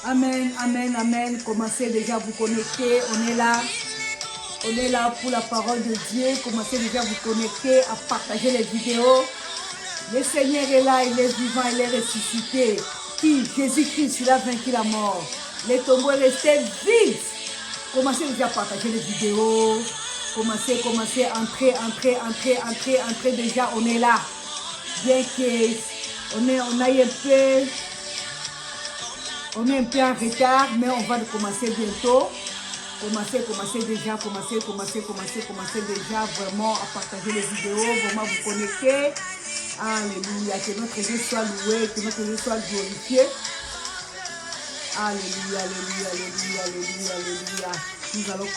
Amen, amen, amen. Commencez déjà à vous connecter. On est là. On est là pour la parole de Dieu. Commencez déjà à vous connecter, à partager les vidéos. Le Seigneur est là, il est vivant, il est ressuscité. Qui? Jésus-Christ, il a vaincu la mort. Les tombeaux restaient vides. Commencez déjà à partager les vidéos. Commencez, entrez déjà, on est là. Bien qu'on est un peu en retard, mais on va commencer bientôt. Commencez déjà vraiment à partager les vidéos, vraiment vous connecter. Alléluia, que notre Dieu soit loué, que notre Dieu soit glorifié. Alléluia, alléluia, alléluia, alléluia, alléluia. Nous allons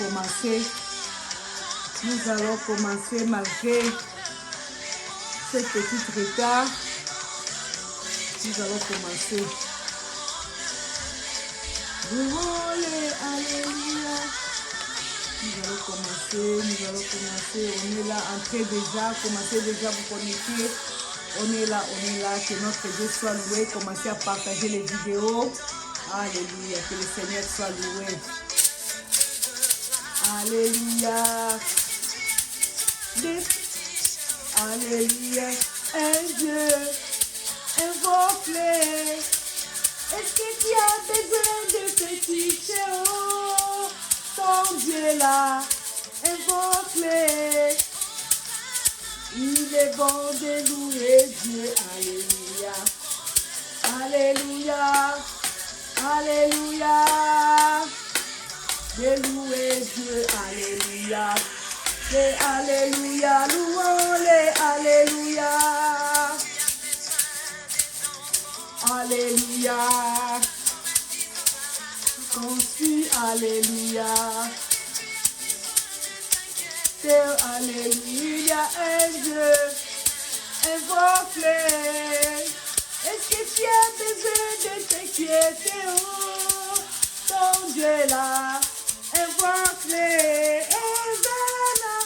commencer malgré ce petit retard. Nous allons commencer. Alléluia. Nous allons commencer. On est là, entrez déjà, commencez déjà à vous connecter. On est là, que notre Dieu soit loué. Commencez à partager les vidéos. Alléluia, que le Seigneur soit loué. Alléluia. Alléluia. Un Dieu, invoque-le. Est-ce que tu as besoin de te quitter? Oh, ton Dieu là, invoque-le. Il est bon de louer Dieu. Alléluia. Alléluia. Alléluia. De louer Dieu. Alléluia. Et alléluia. Louons-le. Alléluia. Alléluia. Conçu, alléluia. Alléluia, un Dieu, invoque-le. Est-ce que tu as besoin de t'inquiéter? Oh, ton Dieu là, invoque-le. Hosanna,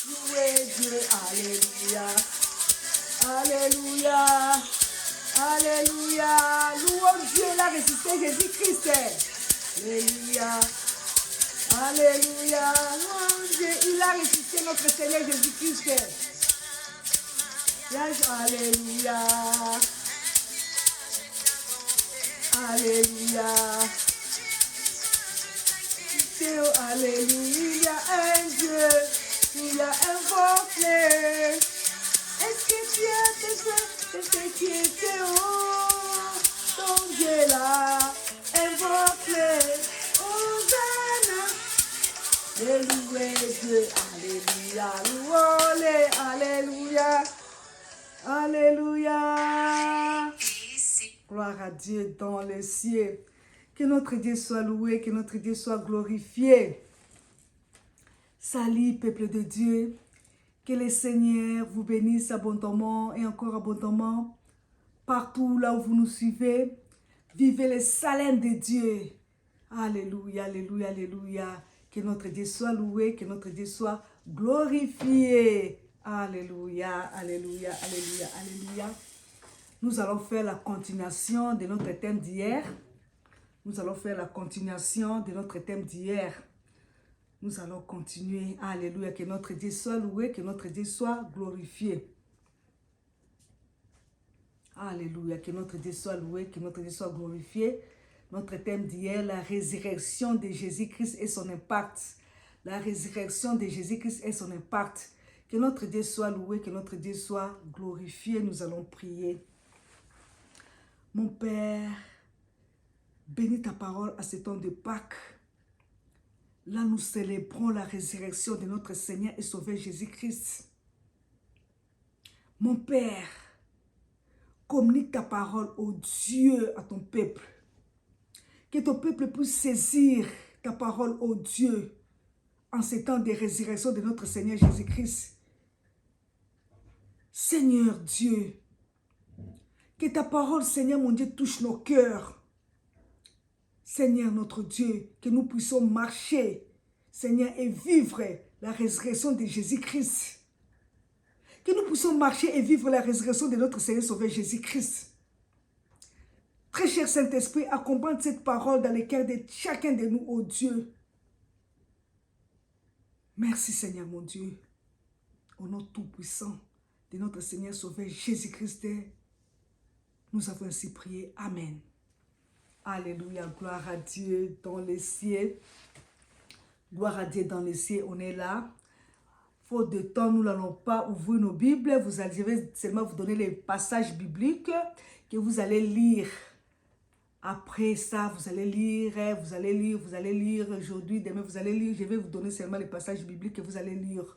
louez Dieu, alléluia. Alléluia. Alléluia. Louons Dieu, il a ressuscité Jésus-Christ. Alléluia. Alléluia. Louons Dieu, il a ressuscité notre Seigneur Jésus-Christ. Alléluia. Alléluia. Alléluia. Un Dieu, il a invoqué. Est-ce que tu as besoin de t'inquiéter? Oh, ton Dieu là, invoque-le. Hosanna, de louer Dieu. Alléluia, louons-le. Alléluia. Alléluia. Gloire à Dieu dans les cieux. Que notre Dieu soit loué, que notre Dieu soit glorifié. Salut, peuple de Dieu. Que le Seigneur vous bénisse abondamment et encore abondamment. Partout là où vous nous suivez, vivez les salins de Dieu. Alléluia, alléluia, alléluia. Que notre Dieu soit loué, que notre Dieu soit glorifié. Alléluia, alléluia, alléluia, alléluia. Nous allons faire la continuation de notre thème d'hier. Nous allons continuer. Alléluia, que notre Dieu soit loué, que notre Dieu soit glorifié. Alléluia, que notre Dieu soit loué, que notre Dieu soit glorifié. Notre thème d'hier, la résurrection de Jésus-Christ et son impact. La résurrection de Jésus-Christ et son impact. Que notre Dieu soit loué, que notre Dieu soit glorifié. Nous allons prier. Mon Père, bénis ta parole à ce temps de Pâques. Là, nous célébrons la résurrection de notre Seigneur et Sauveur Jésus-Christ. Mon Père, communique ta parole, ô Dieu, à ton peuple. Que ton peuple puisse saisir ta parole, ô Dieu, en ce temps de résurrection de notre Seigneur Jésus-Christ. Seigneur Dieu, que ta parole, Seigneur mon Dieu, touche nos cœurs. Seigneur notre Dieu, que nous puissions marcher, Seigneur, et vivre la résurrection de Jésus-Christ. Que nous puissions marcher et vivre la résurrection de notre Seigneur Sauveur Jésus-Christ. Très cher Saint-Esprit, accompagne cette parole dans les cœurs de chacun de nous, oh Dieu. Merci Seigneur mon Dieu. Au nom tout-puissant de notre Seigneur Sauveur Jésus-Christ, nous avons ainsi prié. Amen. Alléluia, gloire à Dieu dans les cieux. Gloire à Dieu dans les cieux, on est là. Faute de temps, nous n'allons pas ouvrir nos Bibles. Je vais seulement vous donner les passages bibliques que vous allez lire. Après ça, vous allez lire aujourd'hui, demain vous allez lire. Je vais vous donner seulement les passages bibliques que vous allez lire.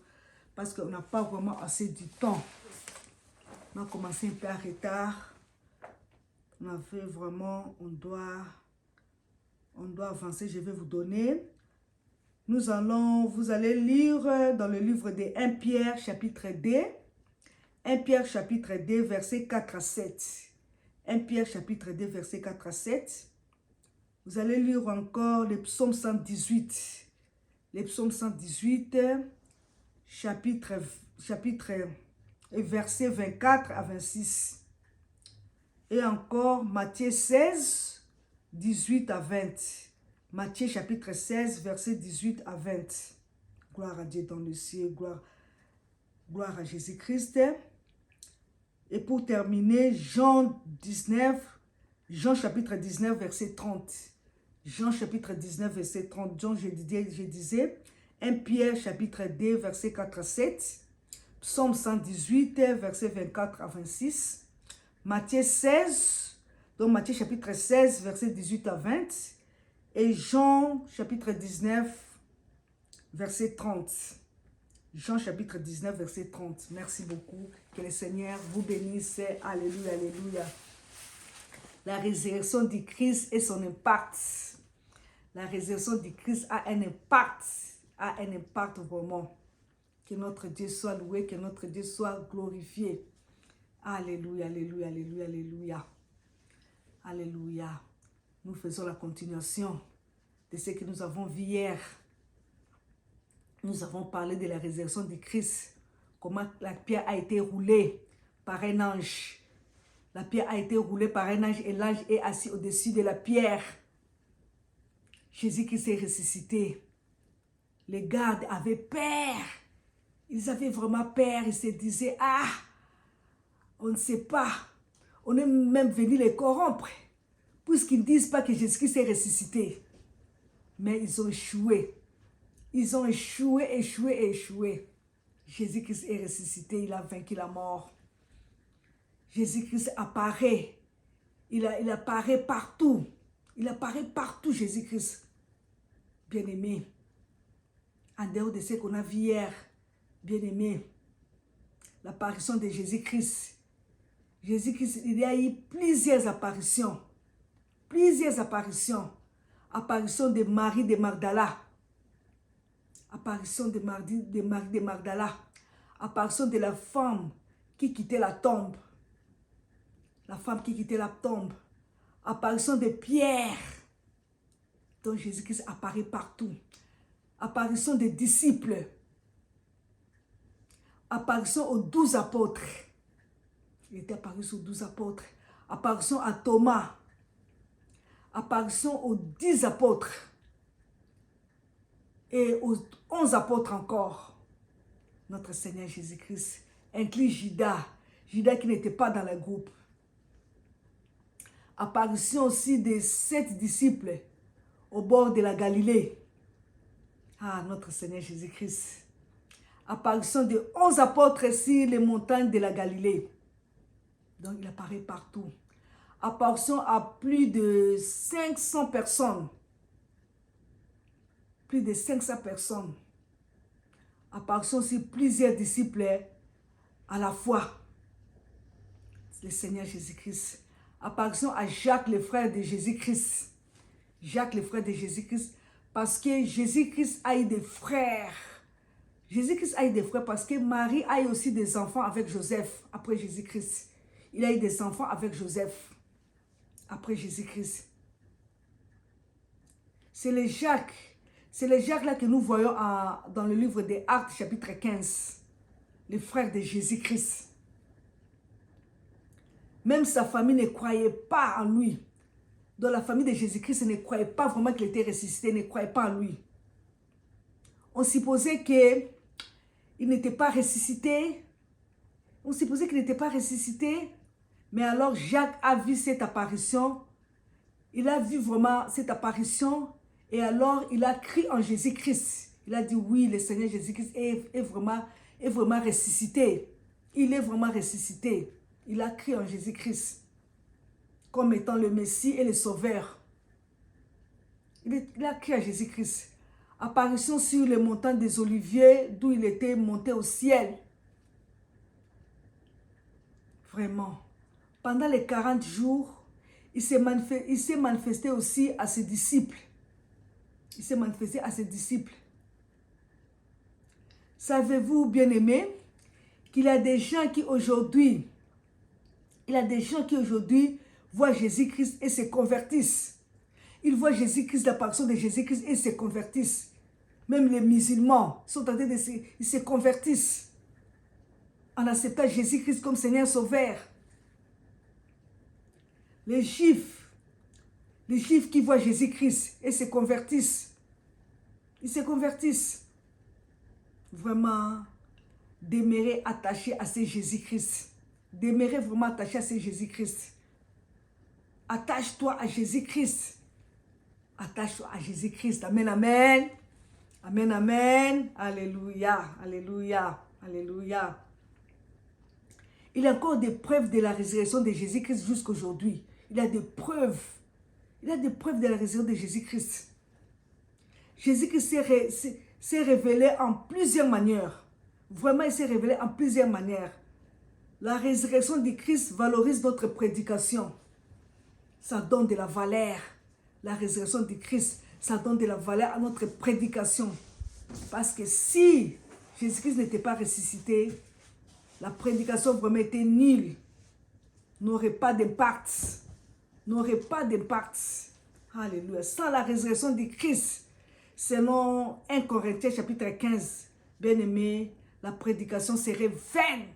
Parce qu'on n'a pas vraiment assez du temps. On a commencé un peu en retard. On a fait vraiment, on doit avancer. Je vais vous donner. Vous allez lire dans le livre de 1 Pierre chapitre 2. 1 Pierre chapitre 2, versets 4 à 7. 1 Pierre chapitre 2, versets 4 à 7. Vous allez lire encore le psaume 118. Le psaume 118, versets 24 à 26. Et encore Matthieu 16, 18 à 20. Matthieu chapitre 16, versets 18 à 20. Gloire à Dieu dans le ciel, gloire à Jésus-Christ. Et pour terminer, Jean chapitre 19, verset 30. Jean chapitre 19, verset 30. Je disais, 1 Pierre chapitre 2, verset 4 à 7. Psaume 118, verset 24 à 26. Matthieu 16, donc Matthieu chapitre 16, verset 18 à 20. Et Jean chapitre 19, verset 30. Jean chapitre 19, verset 30. Merci beaucoup. Que le Seigneur vous bénisse. Alléluia, alléluia. La résurrection du Christ et son impact. La résurrection du Christ a un impact vraiment. Que notre Dieu soit loué, que notre Dieu soit glorifié. Alléluia, alléluia, alléluia, alléluia. Alléluia. Nous faisons la continuation de ce que nous avons vu hier. Nous avons parlé de la résurrection du Christ. Comment la pierre a été roulée par un ange. La pierre a été roulée par un ange et l'ange est assis au-dessus de la pierre. Jésus-Christ est ressuscité. Les gardes avaient peur. Ils avaient vraiment peur. Ils se disaient, ah, on ne sait pas. On est même venu les corrompre. Puisqu'ils ne disent pas que Jésus-Christ est ressuscité. Mais ils ont échoué. Ils ont échoué. Jésus-Christ est ressuscité. Il a vaincu la mort. Jésus-Christ apparaît. Il apparaît partout. Il apparaît partout, Jésus-Christ. Bien-aimé. En dehors de ce qu'on a vu hier. Bien-aimé. L'apparition de Jésus-Christ. Jésus-Christ, il y a eu plusieurs apparitions. Apparition de Marie de Magdala. Apparition de Marie de Magdala. Apparition de la femme qui quittait la tombe. Apparition de Pierre. Donc Jésus-Christ apparaît partout. Apparition des disciples. Apparition aux 12 apôtres. Il était apparu aux 12 apôtres. Apparition à Thomas. Apparition aux 10 apôtres. Et aux 11 apôtres encore. Notre Seigneur Jésus-Christ inclut Judas. Judas qui n'était pas dans le groupe. Apparition aussi des 7 disciples au bord de la Galilée. Ah, notre Seigneur Jésus-Christ. Apparition de 11 apôtres sur les montagnes de la Galilée. Donc il apparaît partout. Apparition à plus de 500 personnes. Plus de 500 personnes. Apparition aussi plusieurs disciples à la fois. Le Seigneur Jésus-Christ. Apparition à Jacques, le frère de Jésus-Christ. Jacques, le frère de Jésus-Christ. Parce que Jésus-Christ a eu des frères. Jésus-Christ a eu des frères parce que Marie a eu aussi des enfants avec Joseph après Jésus-Christ. Il a eu des enfants avec Joseph après Jésus-Christ. C'est les Jacques là que nous voyons dans le livre des Actes chapitre 15. Les frères de Jésus-Christ. Même sa famille ne croyait pas en lui. dans la famille de Jésus-Christ ne croyaient pas vraiment qu'il était ressuscité, ne croyaient pas en lui. On supposait qu'il n'était pas ressuscité. On supposait qu'il n'était pas ressuscité. Mais alors Jacques a vu cette apparition. Il a vu vraiment cette apparition. Et alors il a crié en Jésus-Christ. Il a dit oui, le Seigneur Jésus-Christ est vraiment ressuscité. Il est vraiment ressuscité. Il a crié en Jésus-Christ comme étant le Messie et le Sauveur. Il a crié à Jésus-Christ. Apparition sur les montagnes des Oliviers, d'où il était monté au ciel. Vraiment. Pendant les 40 jours, il s'est manifesté aussi à ses disciples. Il s'est manifesté à ses disciples. Savez-vous, bien-aimés, qu'il y a des gens qui aujourd'hui, voient Jésus-Christ et se convertissent. Ils voient Jésus-Christ, l'apparition de Jésus-Christ et se convertissent. Même les musulmans sont en train de se convertissent en acceptant Jésus-Christ comme Seigneur Sauveur. Les Juifs qui voient Jésus-Christ et se convertissent. Ils se convertissent. Vraiment, demeurer attaché à ce Jésus-Christ. Demeurer vraiment attaché à ce Jésus-Christ. Attache-toi à Jésus-Christ. Attache-toi à Jésus-Christ. Amen, amen. Amen, amen. Alléluia, alléluia, alléluia. Il y a encore des preuves de la résurrection de Jésus-Christ jusqu'aujourd'hui. Il y a des preuves. Il y a des preuves de la résurrection de Jésus-Christ. Jésus-Christ s'est révélé en plusieurs manières. Vraiment, il s'est révélé en plusieurs manières. La résurrection du Christ valorise notre prédication. Ça donne de la valeur. La résurrection du Christ, ça donne de la valeur à notre prédication. Parce que si Jésus-Christ n'était pas ressuscité, la prédication vraiment était nulle. N'aurait pas d'impact. N'aurait pas d'impact. Alléluia. Sans la résurrection du Christ, selon 1 Corinthiens chapitre 15, bien aimé, la prédication serait vaine.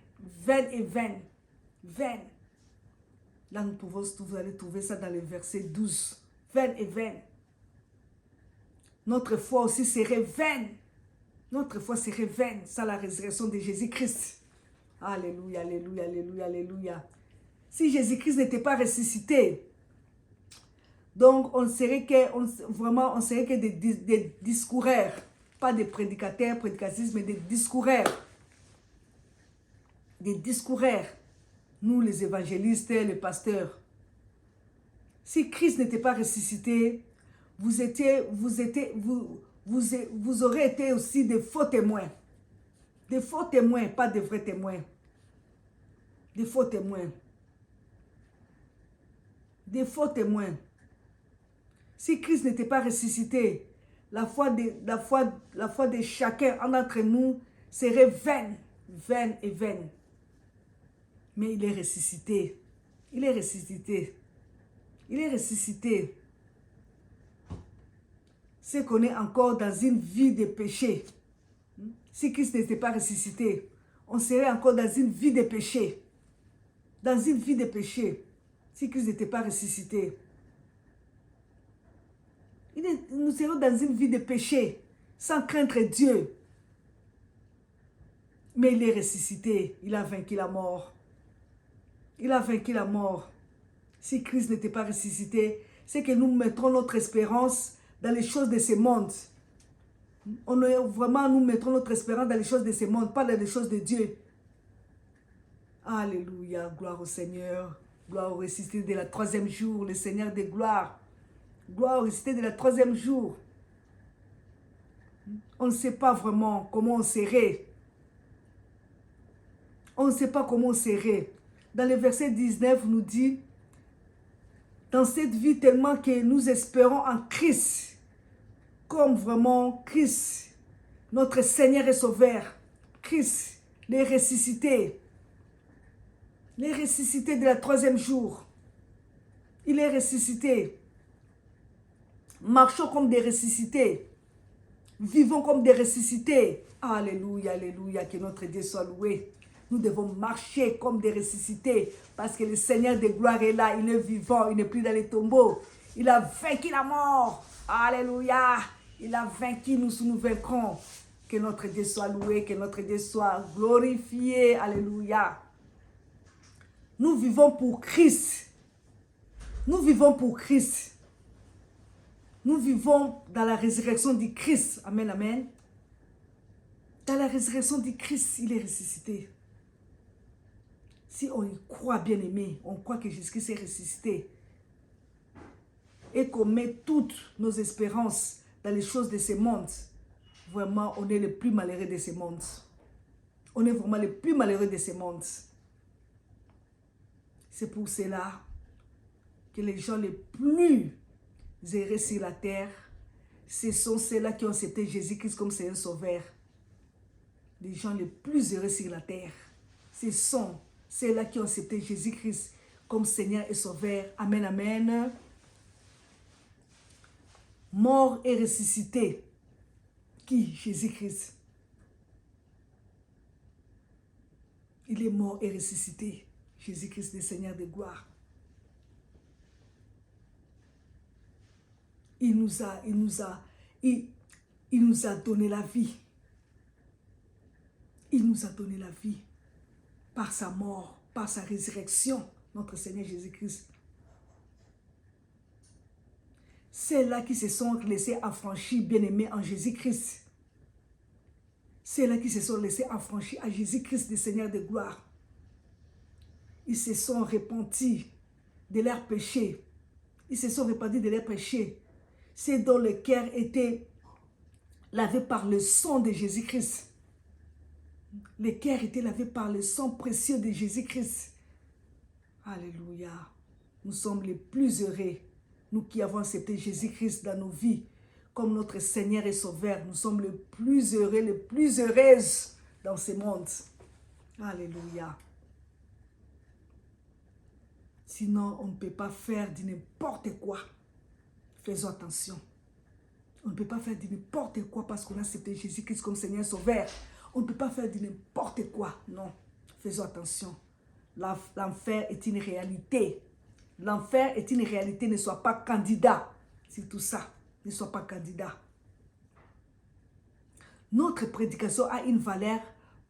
Vaine et vaine. Vaine. Là, vous allez trouver ça dans le verset 12. Vaine et vaine. Notre foi aussi serait vaine. Notre foi serait vaine sans la résurrection de Jésus-Christ. Alléluia, alléluia, alléluia, alléluia. Si Jésus-Christ n'était pas ressuscité, donc on serait que des discoureurs, pas des prédicateurs, prédicatrices, mais des discoureurs. Des discoureurs. Nous, les évangélistes, les pasteurs. Si Christ n'était pas ressuscité, vous aurez été aussi des faux témoins. Des faux témoins, pas de vrais témoins. Des faux témoins. Des faux témoins. Si Christ n'était pas ressuscité, la foi de chacun d'entre nous serait vaine, vaine et vaine. Mais il est ressuscité. Il est ressuscité. Il est ressuscité. C'est qu'on est encore dans une vie de péché. Si Christ n'était pas ressuscité, on serait encore dans une vie de péché. Dans une vie de péché. Si Christ n'était pas ressuscité. Nous serons dans une vie de péché, sans craindre Dieu. Mais il est ressuscité. Il a vaincu la mort. Il a vaincu la mort. Si Christ n'était pas ressuscité, c'est que nous mettrons notre espérance dans les choses de ce monde. Nous mettrons notre espérance dans les choses de ce monde, pas dans les choses de Dieu. Alléluia, gloire au Seigneur. Gloire au ressuscité de la troisième jour, le Seigneur de gloire. Gloire au ressuscité de la troisième jour. On ne sait pas vraiment comment on serait. On ne sait pas comment on serait. Dans le verset 19, nous dit, dans cette vie tellement que nous espérons en Christ, comme vraiment Christ, notre Seigneur et Sauveur, Christ, les ressuscités de la troisième jour. Il est ressuscité. Marchons comme des ressuscités. Vivons comme des ressuscités. Alléluia, alléluia, que notre Dieu soit loué. Nous devons marcher comme des ressuscités parce que le Seigneur de gloire est là, il est vivant, il n'est plus dans les tombeaux. Il a vaincu la mort. Alléluia. Il a vaincu, nous vaincrons. Que notre Dieu soit loué, que notre Dieu soit glorifié. Alléluia. Nous vivons pour Christ. Nous vivons pour Christ. Nous vivons dans la résurrection du Christ. Amen, amen. Dans la résurrection du Christ, il est ressuscité. Si on y croit, bien aimé, on croit que Jésus-Christ est ressuscité et qu'on met toutes nos espérances dans les choses de ce monde, vraiment, on est le plus malheureux de ce monde. On est vraiment le plus malheureux de ce monde. C'est pour cela que les gens les plus heureux sur la terre, ce sont ceux-là qui ont accepté Jésus-Christ comme Seigneur Sauveur. Les gens les plus heureux sur la terre, ce sont ceux-là qui ont accepté Jésus-Christ comme Seigneur et Sauveur. Amen, amen. Mort et ressuscité. Qui? Jésus-Christ. Il est mort et ressuscité. Jésus-Christ, le Seigneur de gloire. Il nous a donné la vie. Il nous a donné la vie par sa mort, par sa résurrection, notre Seigneur Jésus-Christ. Ceux-là qui se sont laissés affranchir, bien-aimés en Jésus-Christ. Ceux-là qui se sont laissés affranchir à Jésus-Christ, le Seigneur de gloire. Ils se sont repentis de leurs péchés. Ils se sont repentis de leurs péchés. Ceux dont le cœur était lavé par le sang de Jésus-Christ. Le cœur était lavé par le sang précieux de Jésus-Christ. Alléluia. Nous sommes les plus heureux. Nous qui avons accepté Jésus-Christ dans nos vies comme notre Seigneur et Sauveur. Nous sommes les plus heureux, les plus heureuses dans ce monde. Alléluia. Sinon, on ne peut pas faire de n'importe quoi. Faisons attention. On ne peut pas faire de n'importe quoi parce qu'on a accepté Jésus-Christ comme Seigneur et Sauveur. On ne peut pas faire de n'importe quoi. Non. Faisons attention. L'enfer est une réalité. L'enfer est une réalité. Ne sois pas candidat. C'est tout ça. Ne sois pas candidat. Notre prédication a une valeur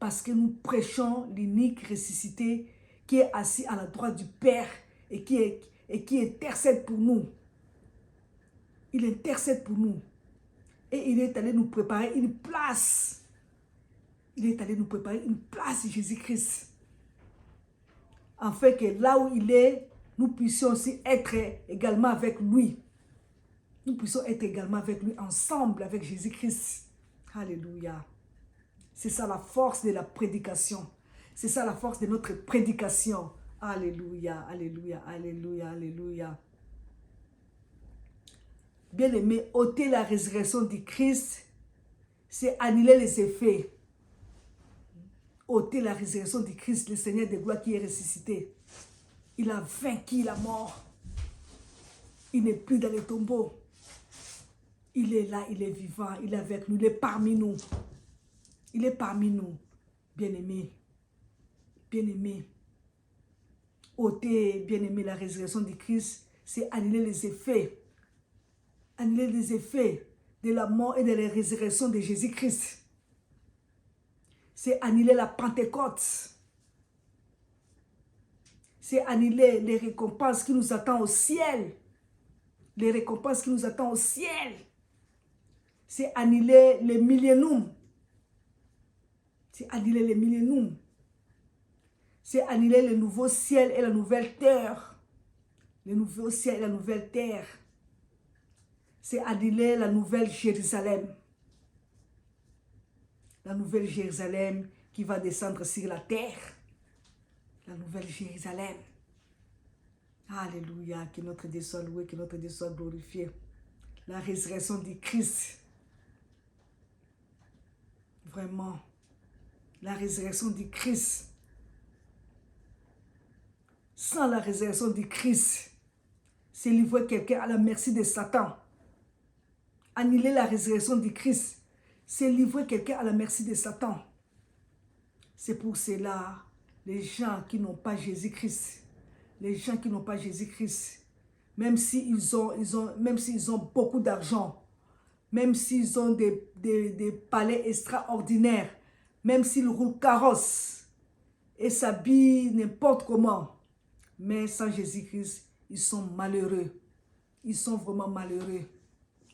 parce que nous prêchons l'unique ressuscité qui est assis à la droite du Père et qui intercède pour nous. Il intercède pour nous. Et il est allé nous préparer une place. Il est allé nous préparer une place, Jésus-Christ. Afin que là où il est, nous puissions aussi être également avec lui. Nous puissions être également avec lui, ensemble avec Jésus-Christ. Alléluia. C'est ça la force de la prédication. C'est ça la force de notre prédication. Alléluia, alléluia, alléluia, alléluia. Bien-aimé, ôter la résurrection du Christ, c'est annuler les effets. Ôter la résurrection du Christ, le Seigneur de gloire qui est ressuscité. Il a vaincu la mort. Il n'est plus dans les tombeaux. Il est là, il est vivant, il est avec nous, il est parmi nous. Il est parmi nous, bien-aimé. Bien-aimé. Ôter, bien-aimé, la résurrection du Christ, c'est annuler les effets. Annuler les effets de la mort et de la résurrection de Jésus-Christ. C'est annuler la Pentecôte. C'est annuler les récompenses qui nous attendent au ciel. Les récompenses qui nous attendent au ciel. C'est annuler le millénium. C'est annuler le millénium. C'est annuler le nouveau ciel et la nouvelle terre. Le nouveau ciel et la nouvelle terre. C'est annuler la nouvelle Jérusalem. La nouvelle Jérusalem qui va descendre sur la terre. La nouvelle Jérusalem. Alléluia. Que notre Dieu soit loué, que notre Dieu soit glorifié. La résurrection du Christ. Vraiment. La résurrection du Christ. Sans la résurrection du Christ, c'est livrer quelqu'un à la merci de Satan. Annuler la résurrection du Christ, c'est livrer quelqu'un à la merci de Satan. C'est pour cela, les gens qui n'ont pas Jésus-Christ, les gens qui n'ont pas Jésus-Christ, même s'ils ont beaucoup d'argent, même s'ils ont des palais extraordinaires, même s'ils roulent carrosse et s'habillent n'importe comment, mais sans Jésus-Christ, ils sont malheureux. Ils sont vraiment malheureux.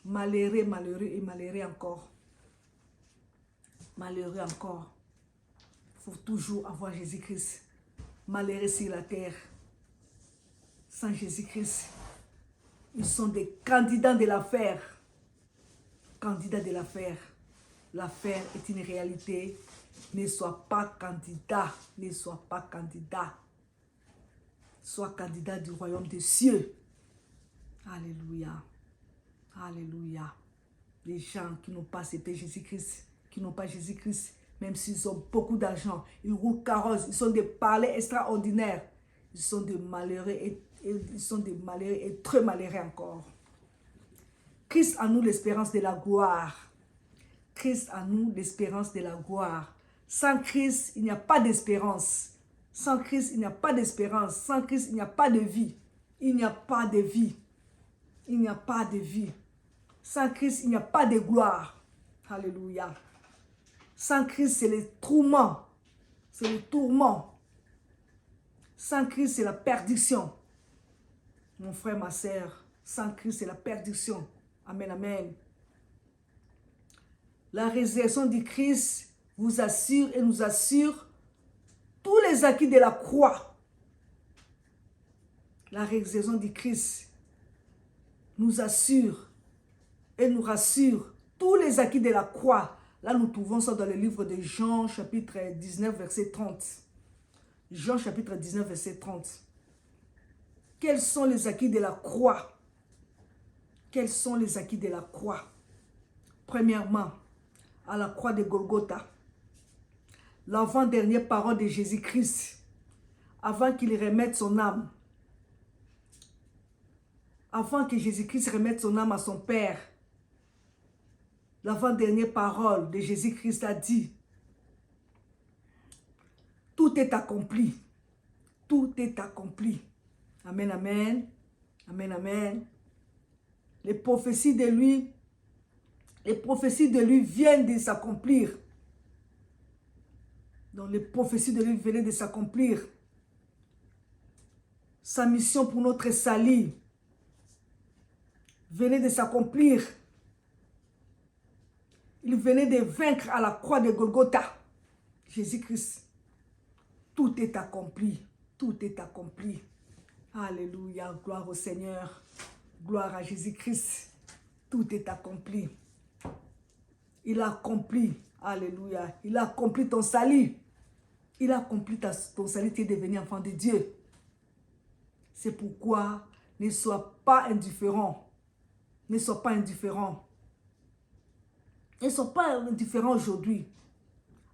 Malheureux, malheureux et malheureux encore. Malheureux encore. Il faut toujours avoir Jésus-Christ. Malheureux sur la terre. Sans Jésus-Christ, ils sont des candidats de l'affaire. Candidats de l'affaire. L'affaire est une réalité. Ne sois pas candidat. Ne sois pas candidat. Sois candidat du royaume des cieux. Alléluia. Alléluia. Les gens qui n'ont pas accepté Jésus-Christ, qui n'ont pas Jésus-Christ, même s'ils ont beaucoup d'argent, ils roulent carrosse, ils sont des palais extraordinaires, ils sont des malheureux et très malheureux encore. Christ en nous l'espérance de la gloire. Christ en nous l'espérance de la gloire. Sans Christ, il n'y a pas d'espérance. Sans Christ, il n'y a pas d'espérance. Sans Christ, il n'y a pas de vie. Il n'y a pas de vie. Il n'y a pas de vie. Sans Christ, il n'y a pas de gloire. Alléluia. Sans Christ, c'est le tourment. C'est le tourment. Sans Christ, c'est la perdition. Mon frère, ma sœur, sans Christ, c'est la perdition. Amen, amen. La résurrection du Christ vous assure et nous assure tous les acquis de la croix. La résurrection du Christ nous assure et nous rassure tous les acquis de la croix. Là, nous trouvons ça dans le livre de Jean, chapitre 19, verset 30. Jean, chapitre 19, verset 30. Quels sont les acquis de la croix? Quels sont les acquis de la croix? Premièrement, à la croix de Golgotha, l'avant-dernière parole de Jésus-Christ, avant qu'il remette son âme, avant que Jésus-Christ remette son âme à son Père, l'avant-dernière parole de Jésus-Christ a dit, tout est accompli. Tout est accompli. Amen, amen. Amen, amen. Les prophéties de lui viennent de s'accomplir. Donc les prophéties de lui venaient de s'accomplir. Sa mission pour notre salut venait de s'accomplir. Il venait de vaincre à la croix de Golgotha. Jésus-Christ. Tout est accompli. Tout est accompli. Alléluia. Gloire au Seigneur. Gloire à Jésus-Christ. Tout est accompli. Il a accompli. Alléluia. Il a accompli ton salut. Il a accompli ton salut. Tu es devenu enfant de Dieu. C'est pourquoi ne sois pas indifférent. Ne sois pas indifférent. Ne sois pas indifférent aujourd'hui.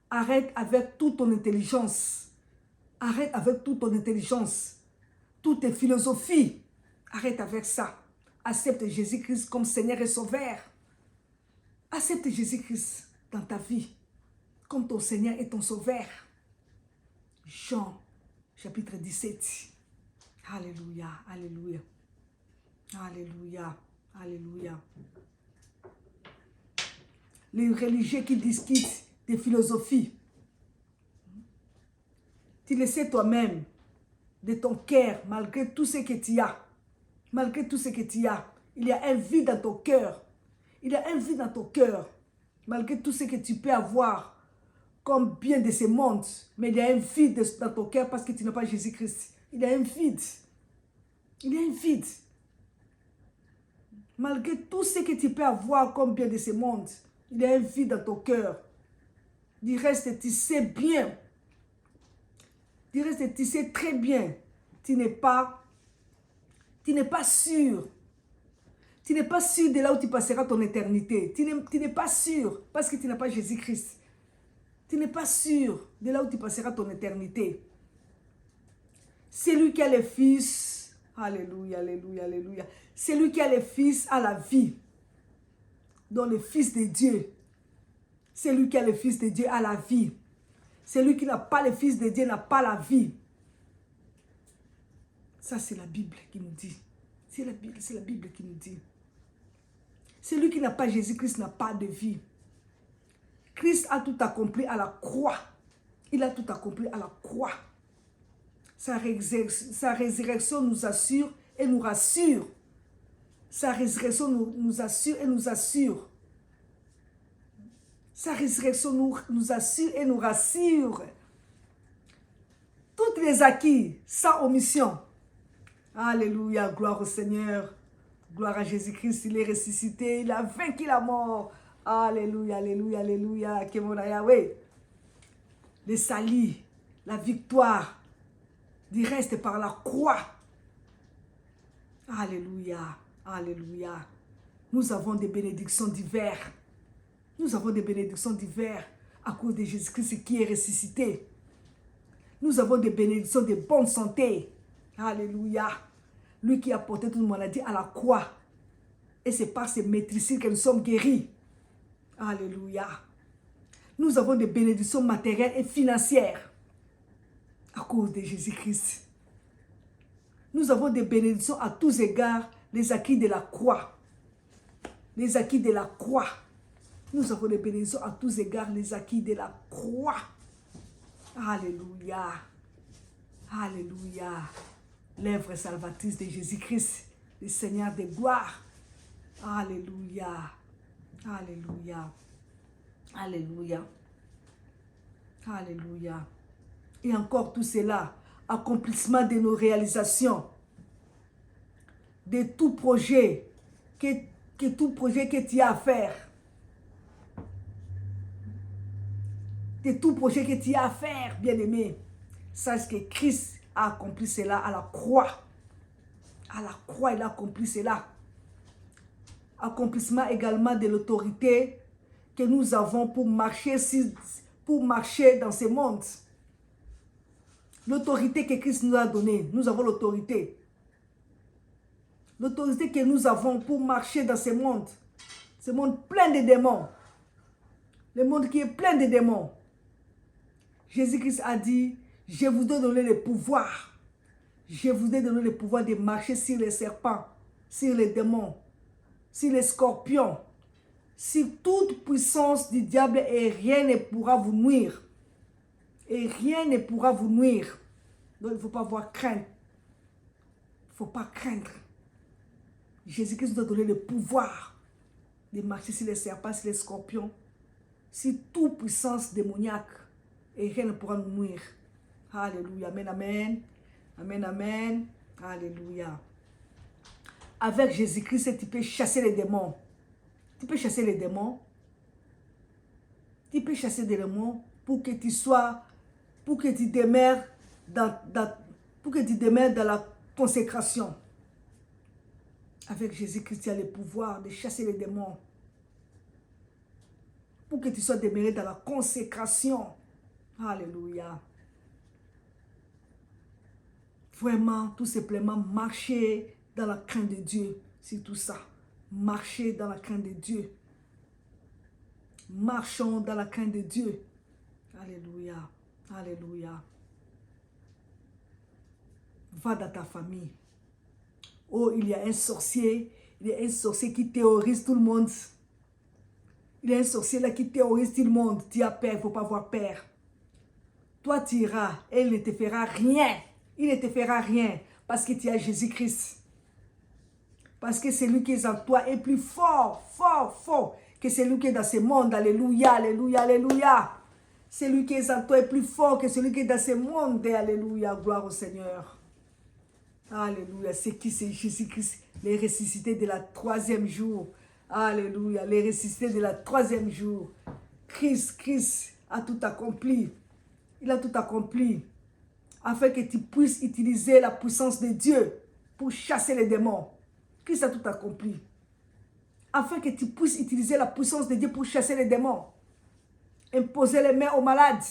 Arrête avec toute ton intelligence. Arrête avec toute ton intelligence. Toutes tes philosophies. Arrête avec ça. Accepte Jésus-Christ comme Seigneur et Sauveur. Accepte Jésus-Christ dans ta vie comme ton Seigneur et ton Sauveur. Jean, chapitre 17. Alléluia, alléluia. Alléluia, alléluia. Les religieux qui discutent des philosophies. Tu le sais toi-même, de ton cœur, malgré tout ce que tu as. Malgré tout ce que tu as, il y a un vide dans ton cœur. Il y a un vide dans ton cœur. Malgré tout ce que tu peux avoir comme bien de ce monde, mais il y a un vide dans ton cœur parce que tu n'as pas Jésus-Christ. Il y a un vide. Il y a un vide. Malgré tout ce que tu peux avoir comme bien de ce monde, il y a un vide dans ton cœur. Du reste, tu sais bien. Du reste, tu sais très bien. Tu n'es pas sûr. Tu n'es pas sûr de là où tu passeras ton éternité. Tu n'es pas sûr parce que tu n'as pas Jésus-Christ. Tu n'es pas sûr de là où tu passeras ton éternité. C'est lui qui a le Fils. Alléluia, alléluia, alléluia. C'est lui qui a le Fils à la vie. Donc le Fils de Dieu. C'est lui qui a le Fils de Dieu à la vie. Celui qui n'a pas le Fils de Dieu n'a pas la vie. Ça, c'est la Bible qui nous dit. C'est la Bible qui nous dit. Celui qui n'a pas Jésus-Christ n'a pas de vie. Christ a tout accompli à la croix. Il a tout accompli à la croix. Sa résurrection nous assure et nous rassure. Sa résurrection nous assure et nous assure. Sa résurrection nous assure et nous rassure. Toutes les acquis, sans omission. Alléluia, gloire au Seigneur. Gloire à Jésus-Christ, il est ressuscité, il a vaincu la mort. Alléluia, alléluia, alléluia. Yahweh. Le salut, la victoire, du reste par la croix. Alléluia, alléluia. Nous avons des bénédictions diverses. Nous avons des bénédictions diverses à cause de Jésus-Christ qui est ressuscité. Nous avons des bénédictions de bonne santé. Alléluia. Lui qui a porté toute maladie à la croix. Et c'est par ses maîtrises que nous sommes guéris. Alléluia. Nous avons des bénédictions matérielles et financières à cause de Jésus-Christ. Nous avons des bénédictions à tous égards, les acquis de la croix. Les acquis de la croix. Nous avons des bénédictions à tous égards, les acquis de la croix. Alléluia. Alléluia. L'œuvre salvatrice de Jésus-Christ, le Seigneur de gloire. Alléluia. Alléluia. Alléluia. Alléluia. Et encore tout cela, accomplissement de nos réalisations, de tout projet que tu as à faire. De tout projet que tu as à faire, bien-aimé. Sache que Christ a accompli cela à la croix. À la croix, il a accompli cela. Accomplissement également de l'autorité que nous avons pour marcher dans ce monde. L'autorité que Christ nous a donnée. Nous avons l'autorité. L'autorité que nous avons pour marcher dans ce monde. Ce monde plein de démons. Le monde qui est plein de démons. Jésus-Christ a dit, je vous ai donné le pouvoir. Je vous ai donné le pouvoir de marcher sur les serpents, sur les démons, sur les scorpions, sur toute puissance du diable et rien ne pourra vous nuire. Et rien ne pourra vous nuire. Donc il ne faut pas avoir crainte. Il ne faut pas craindre. Jésus-Christ nous a donné le pouvoir de marcher sur les serpents, sur les scorpions, sur toute puissance démoniaque. Et rien ne pourra nous nuire. Alléluia. Amen, amen. Amen, amen. Alléluia. Avec Jésus-Christ, tu peux chasser les démons. Tu peux chasser les démons. Tu peux chasser des démons pour que tu sois, pour que tu demeures dans la consécration. Avec Jésus-Christ, tu as le pouvoir de chasser les démons. Pour que tu sois demeuré dans la consécration. Alléluia. Vraiment, tout simplement, marcher dans la crainte de Dieu. C'est tout ça. Marcher dans la crainte de Dieu. Marchons dans la crainte de Dieu. Alléluia. Alléluia. Va dans ta famille. Oh, il y a un sorcier. Il y a un sorcier qui terrorise tout le monde. Il y a un sorcier là qui terrorise tout le monde. Tu as peur, il ne faut pas avoir peur. Toi, tu iras et il ne te fera rien. Il ne te fera rien parce que tu as Jésus-Christ. Parce que celui qui est en toi est plus fort, fort, fort que celui qui est dans ce monde. Alléluia, alléluia, alléluia. Celui qui est en toi est plus fort que celui qui est dans ce monde. Alléluia, gloire au Seigneur. Alléluia, c'est qui? C'est Jésus-Christ, les ressuscités de la 3e jour. Alléluia, les ressuscités de la 3e jour. Christ a tout accompli. Il a tout accompli. Afin que tu puisses utiliser la puissance de Dieu pour chasser les démons. Christ a tout accompli. Afin que tu puisses utiliser la puissance de Dieu pour chasser les démons. Imposer les mains aux malades.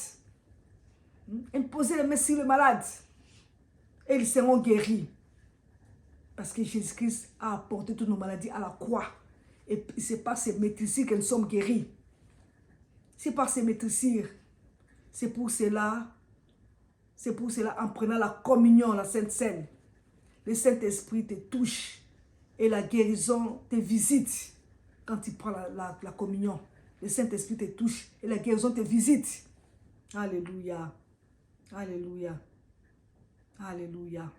Imposer les mains sur les malades. Et ils seront guéris. Parce que Jésus-Christ a apporté toutes nos maladies à la croix. Et c'est par ces maîtrises que nous sommes guéris. C'est par ces maîtrises. C'est pour cela, en prenant la communion, la Sainte Seine, le Saint-Esprit te touche et la guérison te visite quand tu prends la communion. Le Saint-Esprit te touche et la guérison te visite. Alléluia. Alléluia. Alléluia.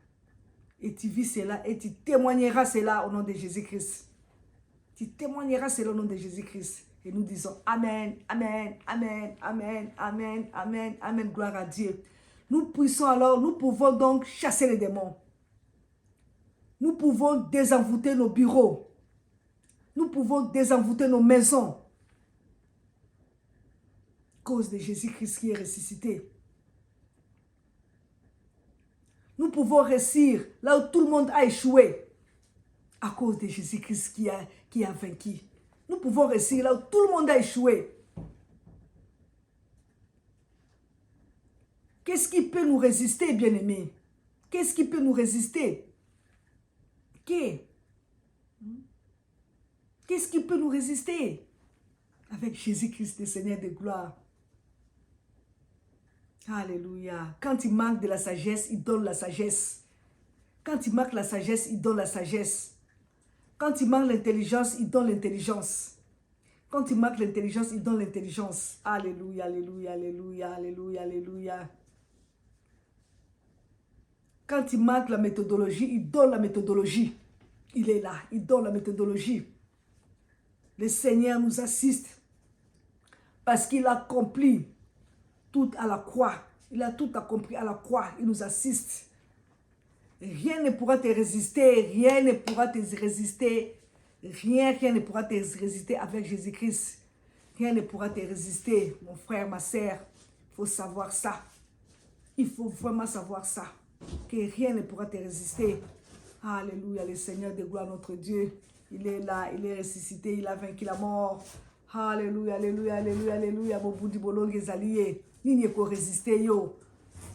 Et tu vis cela et tu témoigneras cela au nom de Jésus-Christ. Tu témoigneras cela au nom de Jésus-Christ. Et nous disons Amen, Amen, Amen, Amen, Amen, Amen, Amen, gloire à Dieu. Nous pouvons donc chasser les démons. Nous pouvons désenvoûter nos bureaux. Nous pouvons désenvoûter nos maisons. À cause de Jésus-Christ qui est ressuscité. Nous pouvons réussir là où tout le monde a échoué. À cause de Jésus-Christ qui a vaincu. Nous pouvons réussir là où tout le monde a échoué. Qu'est-ce qui peut nous résister, bien-aimés? Qu'est-ce qui peut nous résister? Qu'est-ce qui peut nous résister? Avec Jésus-Christ, le Seigneur de gloire. Alléluia. Quand il manque de la sagesse, il donne la sagesse. Quand il manque la sagesse, il donne la sagesse. Quand il manque l'intelligence, il donne l'intelligence. Quand il manque l'intelligence, il donne l'intelligence. Alléluia, alléluia, alléluia, alléluia, alléluia. Quand il manque la méthodologie, il donne la méthodologie. Il est là, il donne la méthodologie. Le Seigneur nous assiste parce qu'il a accompli tout à la croix. Il a tout accompli à la croix. Il nous assiste. Rien ne pourra te résister. Rien ne pourra te résister. Rien ne pourra te résister avec Jésus-Christ. Rien ne pourra te résister, mon frère, ma sœur. Il faut savoir ça. Il faut vraiment savoir ça. Que rien ne pourra te résister. Alléluia, le Seigneur de gloire, notre Dieu. Il est là, il est ressuscité, il a vaincu la mort. Alléluia, alléluia, alléluia, alléluia. Boboudi bolongue zalié. Il n'y a qu'à résister, yo.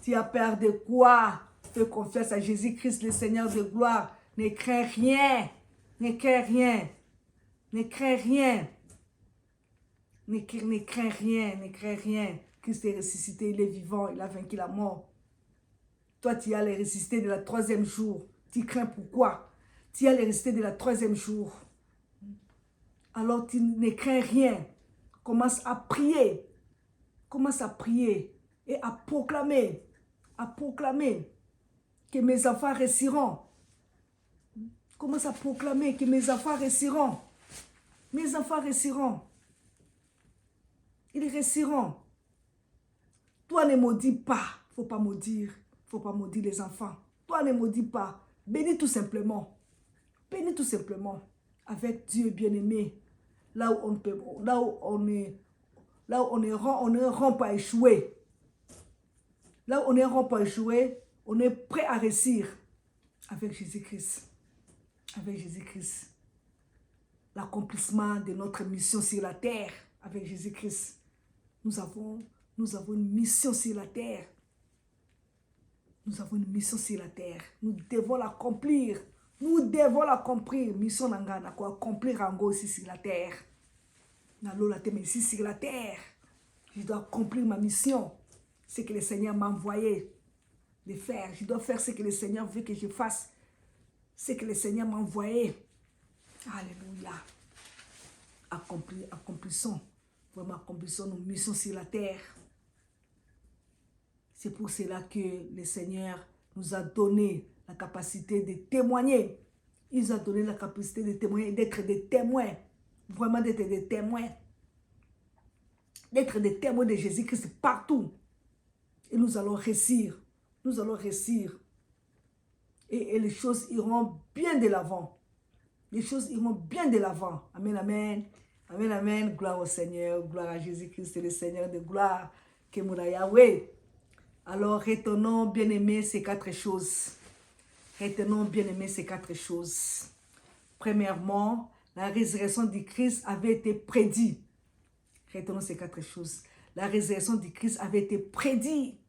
Tu as peur de quoi? Fais confiance à Jésus-Christ, le Seigneur de gloire. Ne crains rien. Ne crains rien. Ne crains rien. Ne crains rien. Ne crains rien. Christ est ressuscité, il est vivant, il a vaincu la mort. Toi, tu as les ressuscité de la 3e jour. Tu crains pourquoi? Tu as les ressuscité de la 3e jour. Alors, tu ne crains rien. Commence à prier. Commence à prier et à proclamer que mes enfants réussiront. Commence à proclamer que mes enfants réussiront. Mes enfants réussiront. Ils réussiront. Toi, ne maudis pas. Il ne faut pas maudire. Il ne faut pas maudire les enfants. Toi, ne maudis pas. Bénis tout simplement. Bénis tout simplement. Avec Dieu bien-aimé. Là où on peut, là où on ne rend pas échoué. Là où on ne rend pas échoué, on est prêt à réussir. Avec Jésus-Christ. Avec Jésus-Christ. L'accomplissement de notre mission sur la terre. Avec Jésus-Christ. Nous avons une mission sur la terre. Nous avons une mission sur la terre. Nous devons l'accomplir. Nous devons l'accomplir. Mission n'angana quoi accomplir encore ici sur la terre. Mais ici sur la terre. Je dois accomplir ma mission. Ce que le Seigneur m'a envoyé de faire. Je dois faire ce que le Seigneur veut que je fasse. Ce que le Seigneur m'a envoyé. Alléluia. Accomplissons. Vraiment accomplissons nos missions sur la terre. C'est pour cela que le Seigneur nous a donné la capacité de témoigner. Il nous a donné la capacité de témoigner, d'être des témoins. Vraiment d'être des témoins. D'être des témoins de Jésus-Christ partout. Et nous allons réussir. Nous allons réussir. Et les choses iront bien de l'avant. Les choses iront bien de l'avant. Amen, amen. Amen, amen. Gloire au Seigneur. Gloire à Jésus-Christ, le Seigneur de gloire. Kemura Yahweh. Alors, retenons bien aimé ces 4 choses. Retenons bien aimé ces 4 choses. Premièrement, la résurrection du Christ avait été prédite. Retenons ces 4 choses. La résurrection du Christ avait été prédite.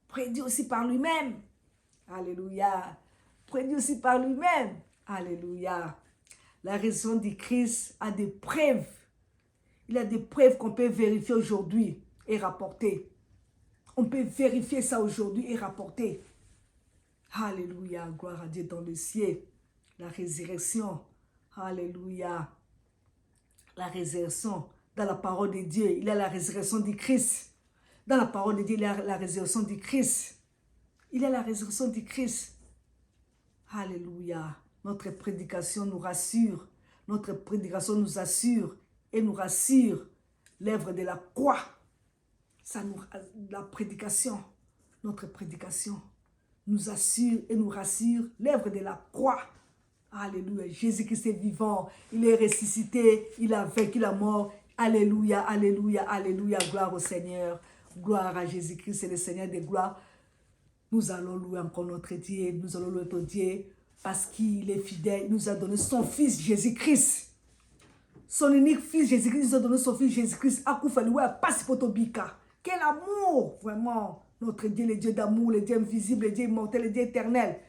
Prédit aussi par lui-même. Alléluia. Prédit aussi par lui-même. Alléluia. La résurrection du Christ a des preuves. Il a des preuves qu'on peut vérifier aujourd'hui et rapporter. On peut vérifier ça aujourd'hui et rapporter. Alléluia, gloire à Dieu dans le ciel. la résurrection. Alléluia. La résurrection dans la parole de Dieu. Il y a la résurrection du Christ. Dans la parole de Dieu, il y a la résurrection du Christ. Il y a la résurrection du Christ. Alléluia. Notre prédication nous rassure. Notre prédication nous assure et nous rassure. L'œuvre de la croix. Ça nous, la prédication, notre prédication nous assure et nous rassure. L'œuvre de la croix. Alléluia. Jésus-Christ est vivant. Il est ressuscité. Il a vaincu la mort. Alléluia, alléluia, alléluia. Gloire au Seigneur. Gloire à Jésus-Christ, c'est le Seigneur des gloires. Nous allons louer encore notre Dieu. Nous allons louer notre Dieu parce qu'il est fidèle. Il nous a donné son Fils Jésus-Christ. Son unique Fils Jésus-Christ. Il nous a donné son Fils Jésus-Christ. Quel amour, vraiment. Notre Dieu, le Dieu d'amour, le Dieu invisible, le Dieu immortel, le Dieu éternel.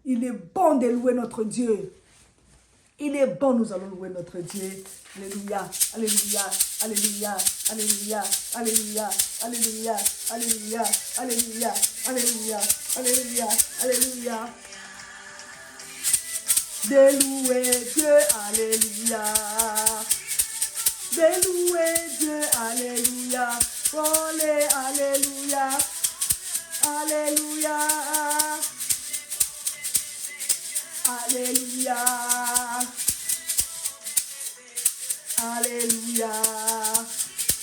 Il est bon de louer notre Dieu. Il est bon, nous allons louer notre Dieu. Alléluia, alléluia, alléluia, alléluia, alléluia, alléluia, alléluia, alléluia, alléluia, alléluia, alléluia. De louer Dieu, alléluia. De louer Dieu, alléluia. Olé, alléluia, alléluia. Alléluia. Alléluia.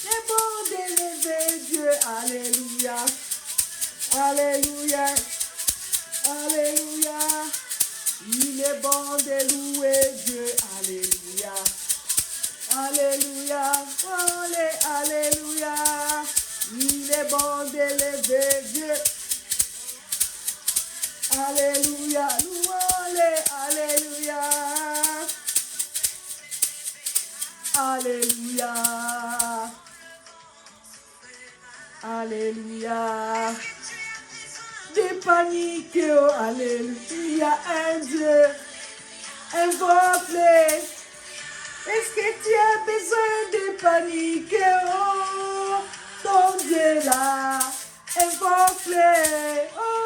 C'est bon d'élever Dieu. Alléluia. Alléluia. Alléluia. Il est bon de louer Dieu. Alléluia. Alléluia. Olé, alléluia. Il est bon d'élever Dieu. Alléluia, louez, alléluia, alléluia, alléluia. Des paniques, oh, alléluia, il y a un Dieu, invoque-le. Est-ce que tu as besoin de panique, oh, ton Dieu là, invoque-le, oh,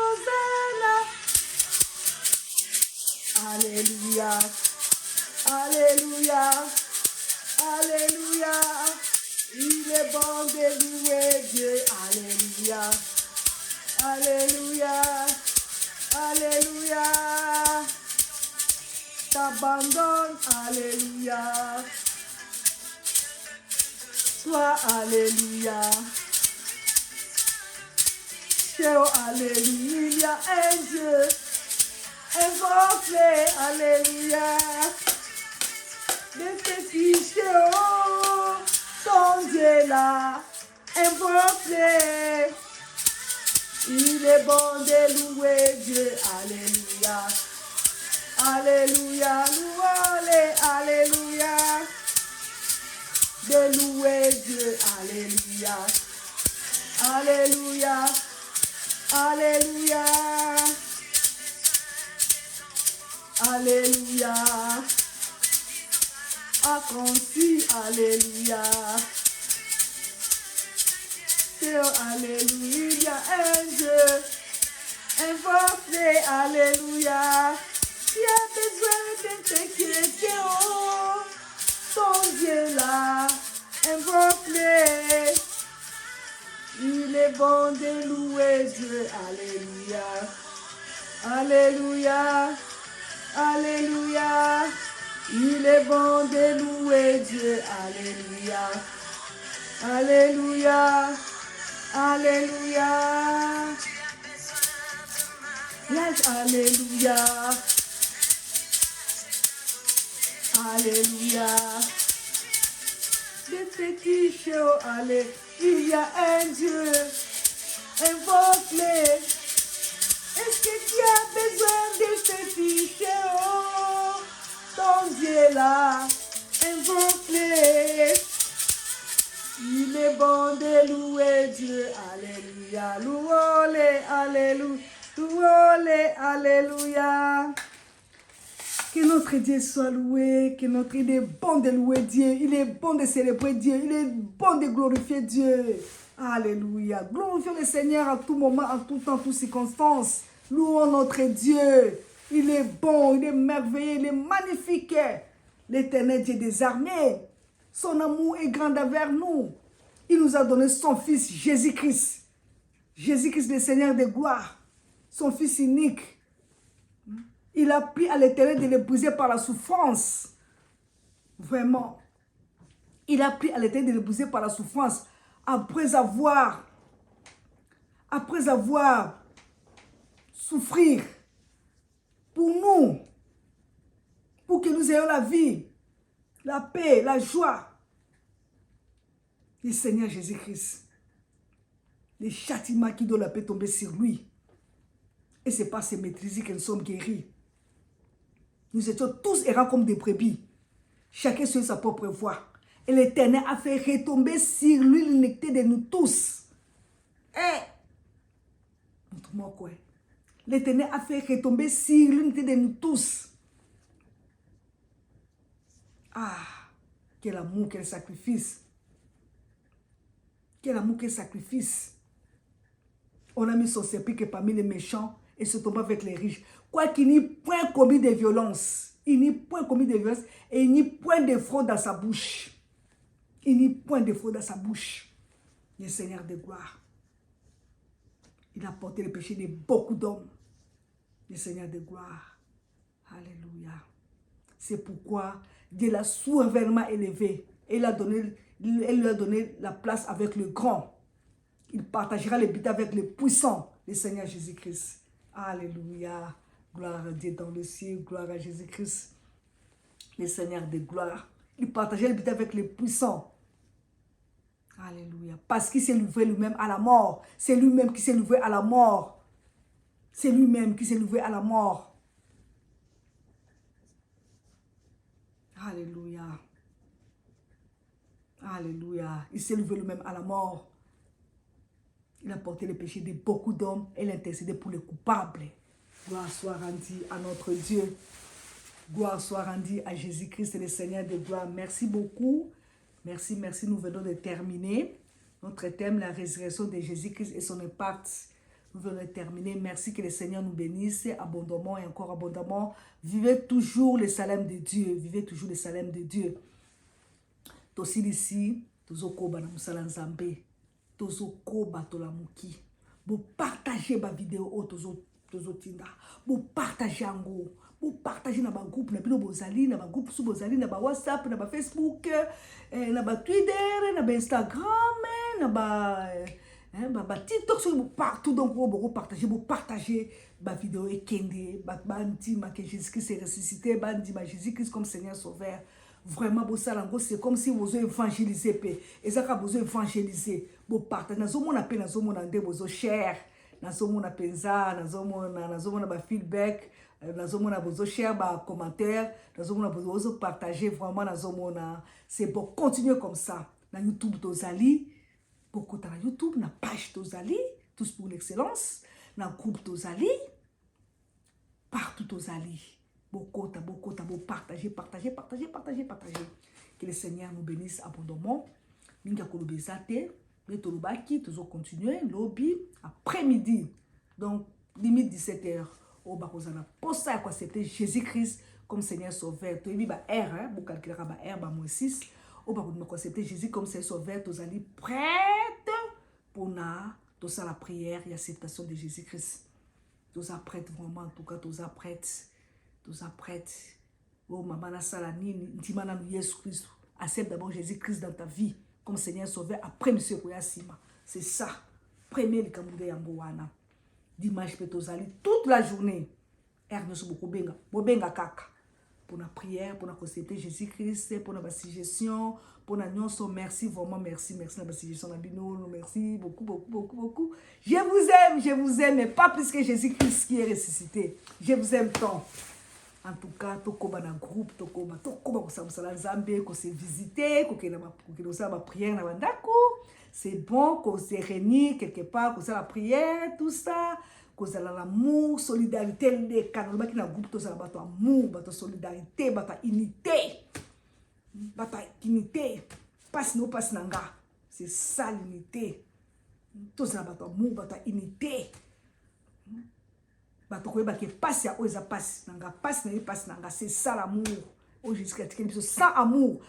alléluia, alléluia, alléluia. Il est bon de louer Dieu. Alléluia, alléluia, alléluia. T'abandonnes, alléluia. Toi, alléluia. Théo, alléluia. Il y a un Dieu. Invoque-le, alléluia, de tes fiches, oh, ton Dieu là, invoque-le, il est bon de louer Dieu, alléluia, alléluia, louez-le, alléluia, de louer Dieu, alléluia, alléluia, alléluia. Alléluia. Affranchi, alléluia. Théo, alléluia. Il y a un Dieu. Invoque-le, alléluia. Tu as besoin de t'inquiéter, oh, ton Dieu là. Invoque-le. Il est bon de louer Dieu, alléluia. Alléluia. Alléluia, il est bon de louer Dieu, alléluia, alléluia, alléluia, yes, alléluia, alléluia, de petits chiots, allez, il y a un Dieu, invoque-le. Est-ce que tu as besoin de te ficher, oh, ton Dieu là, invoque-le. Il est bon de louer Dieu, alléluia, louez-le, alléluia, louez-le, alléluia. Que notre Dieu soit loué, que notre il est bon de louer Dieu, il est bon de célébrer Dieu, il est bon de glorifier Dieu. Alléluia. Glorifions le Seigneur à tout moment, en tout temps, en toutes circonstances. Louons notre Dieu. Il est bon, il est merveilleux, il est magnifique. L'Éternel Dieu des armées, son amour est grand envers nous. Il nous a donné son Fils Jésus-Christ. Jésus-Christ, le Seigneur de gloire, son Fils unique. Il a pris à l'Éternel de l'épouser par la souffrance. Vraiment. Il a pris à l'Éternel de l'épouser par la souffrance après avoir souffrir pour nous, pour que nous ayons la vie, la paix, la joie. Le Seigneur Jésus-Christ, les châtiments qui doivent la paix tomber sur lui. Et c'est par ses maîtrises que nous sommes guéris. Nous étions tous errants comme des brebis, chacun sur sa propre voie. Et l'Éternel a fait retomber sur lui l'iniquité de nous tous. Montre-moi quoi. L'Éternel a fait retomber sur l'unité de nous tous. Ah, quel amour, quel sacrifice. Quel amour, quel sacrifice. On a mis son sépulcre parmi les méchants et se tombe avec les riches. Quoi qu'il n'y ait point commis de violence. Il n'y ait point commis de violence et il n'y ait point de fraude dans sa bouche. Il n'y ait point de fraude dans sa bouche. Le Seigneur de gloire. Il a porté le péché de beaucoup d'hommes. Le Seigneur de gloire. Alléluia. C'est pourquoi Dieu l'a souverainement élevé. Et elle lui a donné la place avec le grand. Il partagera les buts avec les puissants. Le Seigneur Jésus-Christ. Alléluia. Gloire à Dieu dans le ciel. Gloire à Jésus-Christ. Le Seigneur de gloire. Il partageait les buts avec les puissants. Alléluia. Parce qu'il s'est livré lui-même à la mort. C'est lui-même qui s'est livré à la mort. C'est lui-même qui s'est livré à la mort. Alléluia. Alléluia. Il s'est livré lui-même à la mort. Il a porté les péchés de beaucoup d'hommes et l'intercédé pour les coupables. Gloire soit rendue à notre Dieu. Gloire soit rendue à Jésus-Christ, le Seigneur de gloire. Merci beaucoup. Merci, merci. Nous venons de terminer notre thème, la résurrection de Jésus-Christ et son impact. Nous venons de terminer. Merci que le Seigneur nous bénisse abondamment et encore abondamment. Vivez toujours le salem de Dieu. Vivez toujours le salem de Dieu. Tosi ici, tozo koba na musala nzambe. Tozo koba tolamuki. Vous partagez ma vidéo au tozo tinda. Vous partagez en gros. Vous partagez dans ma groupe, dans ma groupe sous Bozali, dans ma WhatsApp, dans ma Facebook, dans ma Twitter, dans ma Instagram, dans ma TikTok, partout. Donc vous partagez ma vidéo et Kende, que Jésus-Christ est ressuscité, Jésus-Christ comme Seigneur Sauveur. Vraiment, c'est comme si vous évangélisez. Et ça, quand vous évangélisez, vous partagez. Nous sommes en cher. Nous sommes en penza, nous sommes en feedback. Nous sommes en cher, commentaires. Nous sommes en partager. Vraiment, c'est pour continuer comme ça. Dans YouTube, Tozali. Beaucoup dans YouTube, dans la page Tozali. Tous pour l'excellence. Dans le groupe Tozali. Partout Tozali. Beaucoup, partager. Que le Seigneur nous bénisse abondamment. Minga kolobezate, betolobaki, toujours continuer, lobby, après-midi, donc limite 17h, au bakozana. Pour ça, quoi, c'était Jésus-Christ comme Seigneur Sauveur. Tu as R, vous calculez R, moins 6. Au bakozana, c'était Jésus comme Seigneur Sauveur. Tu allez prête pour la prière et l'acceptation de Jésus-Christ. Tu es prête vraiment, en tout cas, tu es prête. Oh, maman, la salani, dimana nous Jésus Christ. Accepte d'abord Jésus-Christ dans ta vie comme Seigneur Sauveur. Après, monsieur Koyasima. C'est ça. Premier, le Kamoudé Yambouana. Dimanche, Petozali, toute la journée. Ernest Bokobenga. Bobenga Kaka. Pour la prière, pour la accepter Jésus-Christ, pour la suggestion, pour la nyonso. Merci, vraiment, merci. Merci la suggestion d'Abino. Merci beaucoup. Je vous aime, mais pas plus que Jésus-Christ qui est ressuscité. Je vous aime tant. En tout cas, tokoba na groupe, tokoba kosamsala nzambe, ko se visiter, ko sa ma prière na bandako. C'est bon qu'on se réunit quelque part, qu'on la prière, tout ça, qu'on a l'amour, solidarité, les canaux qui na groupe, tout ça, bato amour, bato solidarité, bato unité. Passe nous passe nanga. C'est ça l'unité. Tout ça bato amour, bato unité. C'est ça l'amour. Sans amour,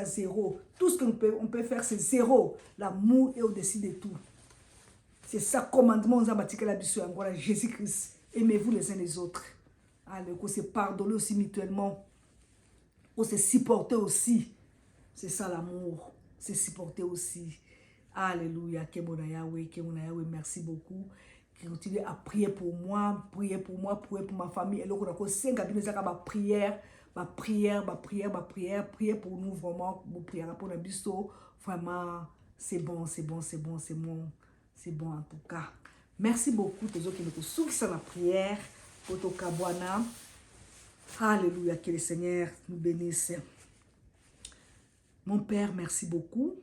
zéro. Tout ce que on peut faire, c'est zéro. L'amour est au-dessus de tout. C'est ça, commandement, Jésus-Christ. Aimez-vous les uns les autres. Allez, qu'on se pardonne aussi mutuellement. On se supporter aussi. C'est ça l'amour. Se supporter aussi. Alléluia. Yahweh, merci beaucoup. Continuez à prier pour moi, prier pour ma famille. Et donc, on a prière, prier pour nous vraiment, prier pour le bisto. Vraiment, c'est bon en tout cas. Merci beaucoup, tous ceux qui nous soutiennent dans la prière. Pour ton Kabwana. Alléluia, que le Seigneur nous bénisse. Mon Père, merci beaucoup.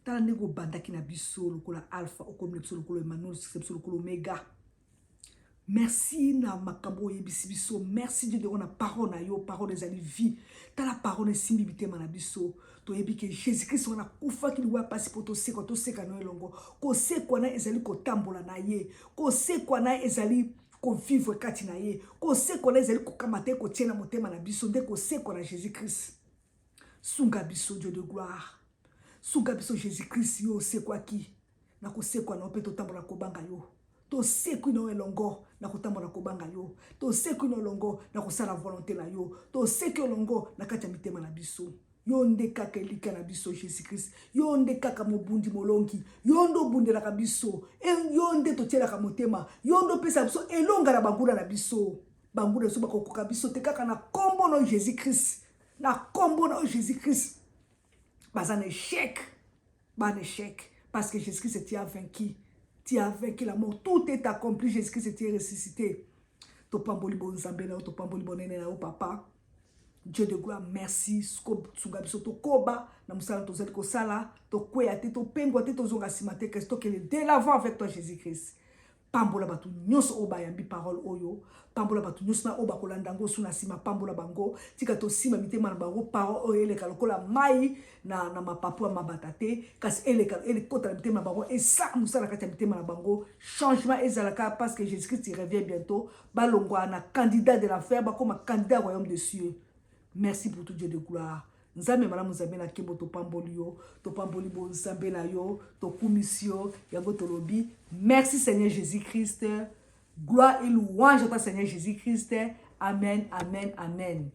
Tala nego banda ki na biso lokola alpha okomle biso lokola Emmanuel biso lokola omega. Merci na makambo yebisi biso. Merci Dieu de on a parole na yo, parole des années vie. Tala parole simbi bitema na biso. To yebi ke Jésus Christ on a kufa ki luwa pasi poto seka no elongo. Ko se kwana ezali ko tambola na ye. Ko se kwana ezali ko vivre kati na ye. Ko se kwana ezali ko kamate ko tiena motema na biso nde ko se kwana Jésus Christ. Sunga biso Dieu de gloire. Suga biso Jésus-Christ yo se kwa ki na ko se kwa na pe to tambola ko banga yo to se ku no elongo na ko tambola ko banga yo to se ku no longo na ko sala volonté na yo to se ku longo na kati mitema na biso yo nde kaka elika na biso Jésus-Christ yo nde kaka mobundi molongi yo ndo bundela ka biso yo nde to tiela ka motema yo ndo pesa biso elonga na bangula na biso bangula so bakokoka biso te kaka na kombo no Jésus-Christ na kombo no Jésus-Christ. Pas un échec. Parce que Jésus-Christ t'a vaincu. Tu as vaincu la mort. Tout est accompli. Jésus-Christ t'a ressuscité. Topamboli bon zambela, topamboli bon nene na papa. Dieu de gloire, merci. Sugabiso to koba. Na musala to zeli ko sala. To kweyate, to pengwate, to zonga simate. Qu'est-ce que de l'avant avec toi, Jésus-Christ. Pambola batu nyos oba yambi parole oyo. Pambola batu nyos na oba kolandango suna sima pambola bango. Tika to sima mitema na bango parole oyo ele kalokola mai na mapapu mabatate. Kasi ele kota na mitema na bango. Et ça musala kati mitema na bango. Changement ezalaka parce que Jésus-Christ revient bientôt. Balongwa na candidat de l'enfer, comme candidat au royaume des cieux. Merci pour tout Dieu de gloire. Nzambe mala muzambe na kebo to pamboli yo, to pamboli bo nzambe na yo, to kumisio, yango to lobi. Merci Seigneur Jésus-Christ. Gloire et louange à toi Seigneur Jésus-Christ. Amen, amen, amen.